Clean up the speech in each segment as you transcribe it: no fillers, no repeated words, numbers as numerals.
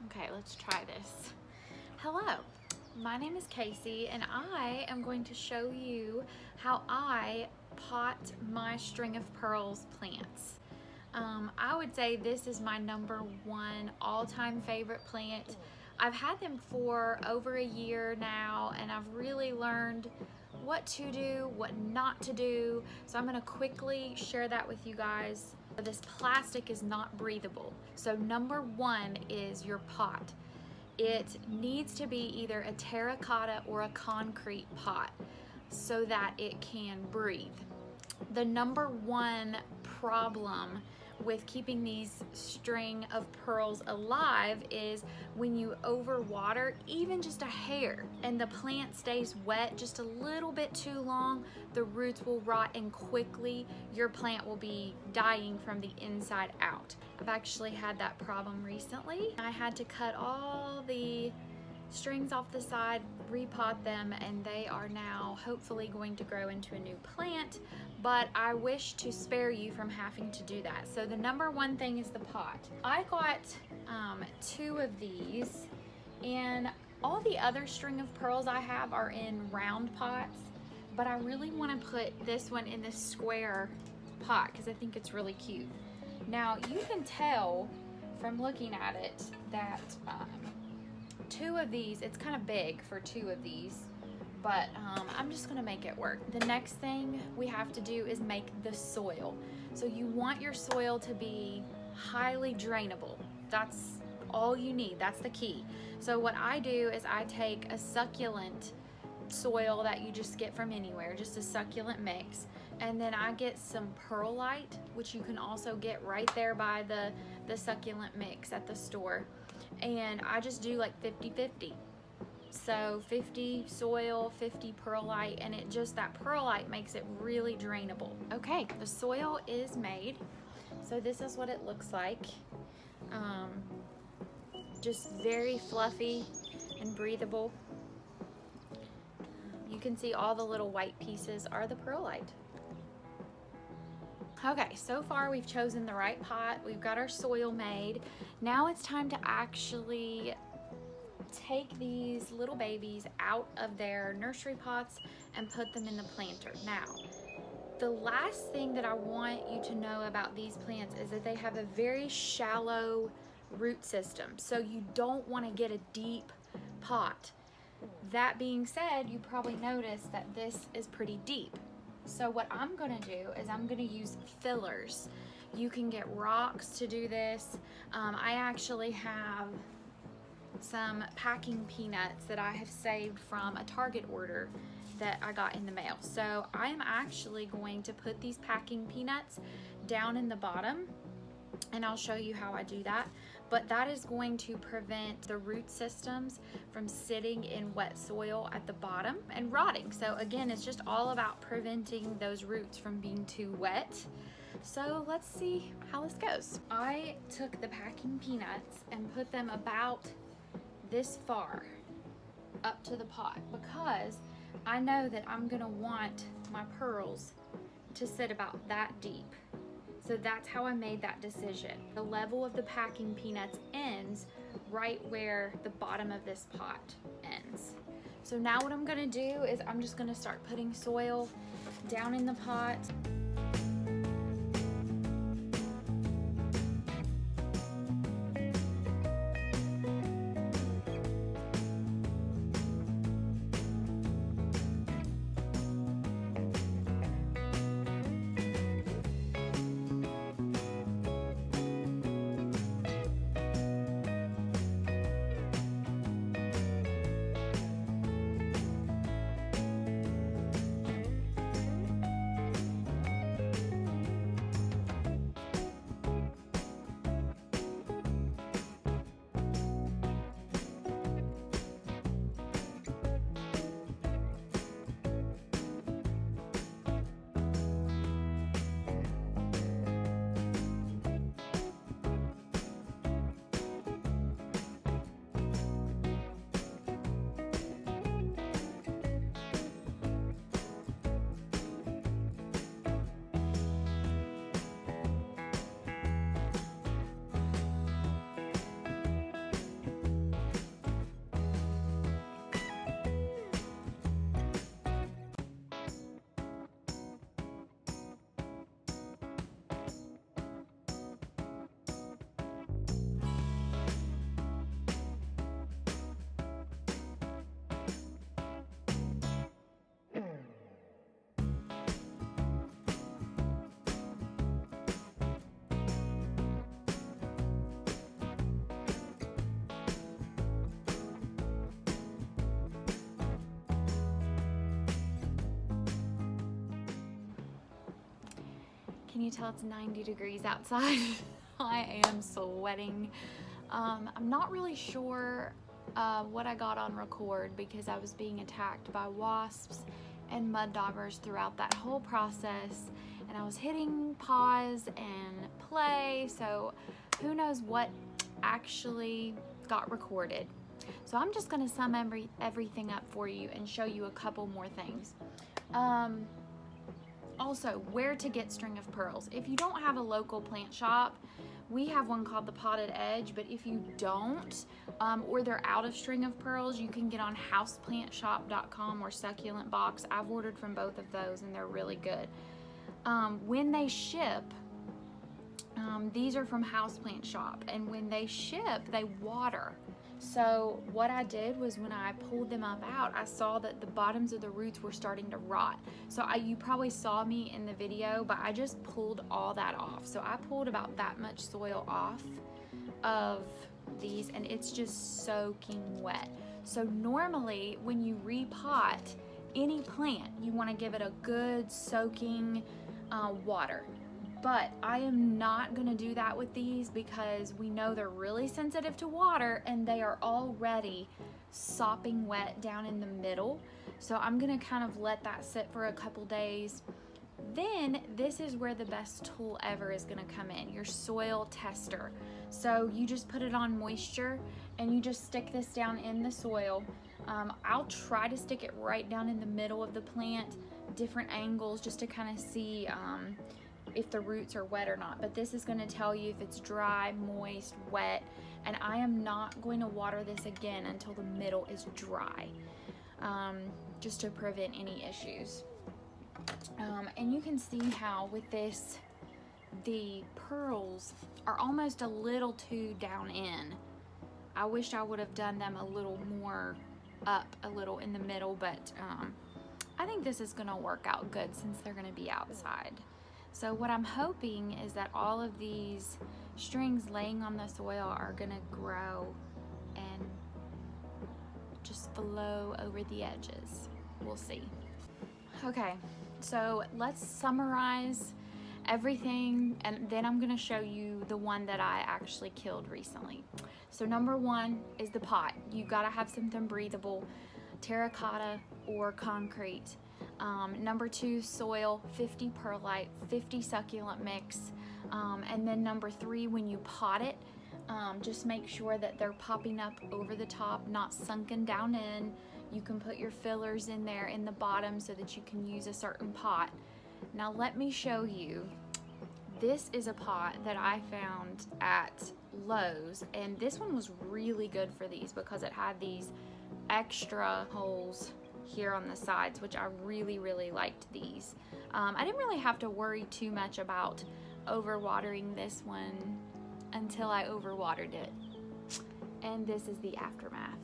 Okay, let's try this. Hello, my name is Casey and I am going to show you how I pot my string of pearls plants. I would say this is my #1 all-time favorite plant. I've had them for over a year now and I've really learned what to do, what not to do. So I'm gonna quickly share that with you guys. This plastic is not breathable. So #1 is your pot. It needs to be either a terracotta or a concrete pot so that it can breathe. The #1 problem with keeping these string of pearls alive is when you overwater even just a hair and the plant stays wet just a little bit too long, the roots will rot and quickly your plant will be dying from the inside out. I've actually had that problem recently. I had to cut all the strings off the side, repot them, and they are now hopefully going to grow into a new plant, but I wish to spare you from having to do that. So the #1 thing is the pot. I got 2 of these, and all the other string of pearls I have are in round pots, but I really want to put this one in this square pot because I think it's really cute. Now you can tell from looking at it that 2 of these, it's kind of big for 2 of these, but I'm just gonna make it work. The next thing we have to do is make the soil. So you want your soil to be highly drainable. That's all you need, that's the key. So what I do is I take a succulent soil that you just get from anywhere, just a succulent mix, and then I get some perlite, which you can also get right there by the succulent mix at the store. And I just do like 50-50. So 50 soil, 50 perlite, and that perlite makes it really drainable. Okay, the soil is made. So this is what it looks like. Just very fluffy and breathable. You can see all the little white pieces are the perlite. Okay, so far we've chosen the right pot. We've got our soil made. Now it's time to actually take these little babies out of their nursery pots and put them in the planter. Now, the last thing that I want you to know about these plants is that they have a very shallow root system. So you don't want to get a deep pot. That being said, you probably noticed that this is pretty deep. So what I'm gonna do is I'm gonna use fillers. You can get rocks to do this. I actually have some packing peanuts that I have saved from a Target order that I got in the mail. So I'm actually going to put these packing peanuts down in the bottom, and I'll show you how I do that. But that is going to prevent the root systems from sitting in wet soil at the bottom and rotting. So again, it's just all about preventing those roots from being too wet. So let's see how this goes. I took the packing peanuts and put them about this far up to the pot because I know that I'm gonna want my pearls to sit about that deep. So that's how I made that decision. The level of the packing peanuts ends right where the bottom of this pot ends. So now what I'm gonna do is I'm just gonna start putting soil down in the pot. Can you tell it's 90 degrees outside? I am sweating. I'm not really sure what I got on record because I was being attacked by wasps and mud daubers throughout that whole process, and I was hitting pause and play, so who knows what actually got recorded. So I'm just going to sum everything up for you and show you a couple more things. Also, where to get string of pearls. If you don't have a local plant shop, we have one called the Potted Edge, but if you don't, or they're out of string of pearls, you can get on houseplantshop.com or Succulent Box. I've ordered from both of those and they're really good. When they ship, these are from Houseplant Shop, and when they ship, they water. So what I did was when I pulled them up out, I saw that the bottoms of the roots were starting to rot. So you probably saw me in the video, but I just pulled all that off. So I pulled about that much soil off of these, and it's just soaking wet. So normally when you repot any plant, you want to give it a good soaking water. But I am not going to do that with these because we know they're really sensitive to water and they are already sopping wet down in the middle. So I'm going to kind of let that sit for a couple days. Then this is where the best tool ever is going to come in, your soil tester. So you just put it on moisture and you just stick this down in the soil. I'll try to stick it right down in the middle of the plant, different angles, just to kind of see if the roots are wet or not. But this is going to tell you if it's dry, moist, wet, and I am not going to water this again until the middle is dry, just to prevent any issues. And you can see how with this, the pearls are almost a little too down in. I wish I would have done them a little more up, a little in the middle, but I think this is going to work out good since they're going to be outside. So what I'm hoping is that all of these strings laying on the soil are going to grow and just flow over the edges. We'll see. Okay, so let's summarize everything, and then I'm going to show you the one that I actually killed recently. So number one is the pot. You got to have something breathable, terracotta or concrete. Number two, soil, 50 perlite, 50 succulent mix. And then number three, when you pot it, just make sure that they're popping up over the top, not sunken down in. You can put your fillers in there in the bottom so that you can use a certain pot. Now let me show you. This is a pot that I found at Lowe's, and this one was really good for these because it had these extra holes here on the sides, which I really liked these. I didn't really have to worry too much about overwatering this one until I overwatered it, and this is the aftermath.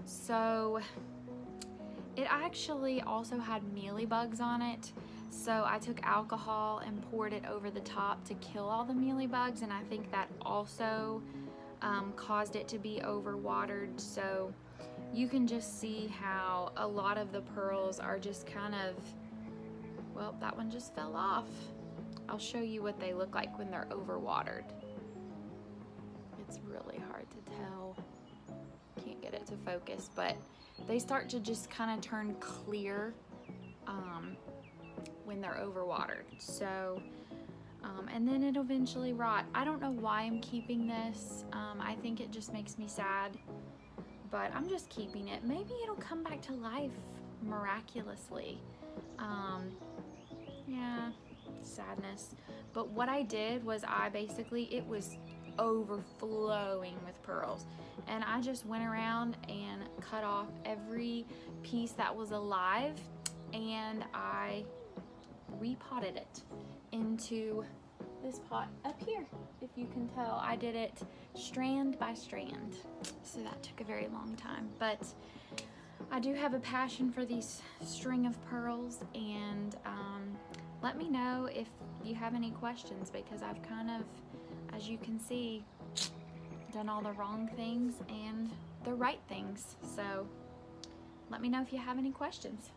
So it actually also had mealybugs on it, so I took alcohol and poured it over the top to kill all the mealybugs, and I think that also caused it to be overwatered. So you can just see how a lot of the pearls are just kind of, well, that one just fell off. I'll show you what they look like when they're overwatered. It's really hard to tell. Can't get it to focus, but they start to just kind of turn clear when they're overwatered. So, and then it'll eventually rot. I don't know why I'm keeping this. I think it just makes me sad, but I'm just keeping it. Maybe it'll come back to life miraculously. Yeah, sadness. But what I did was it was overflowing with pearls, and I just went around and cut off every piece that was alive, and I repotted it into this pot up here. If you can tell, I did it strand by strand, so that took a very long time, but I do have a passion for these string of pearls, and let me know if you have any questions, because I've kind of, as you can see, done all the wrong things and the right things. So let me know if you have any questions.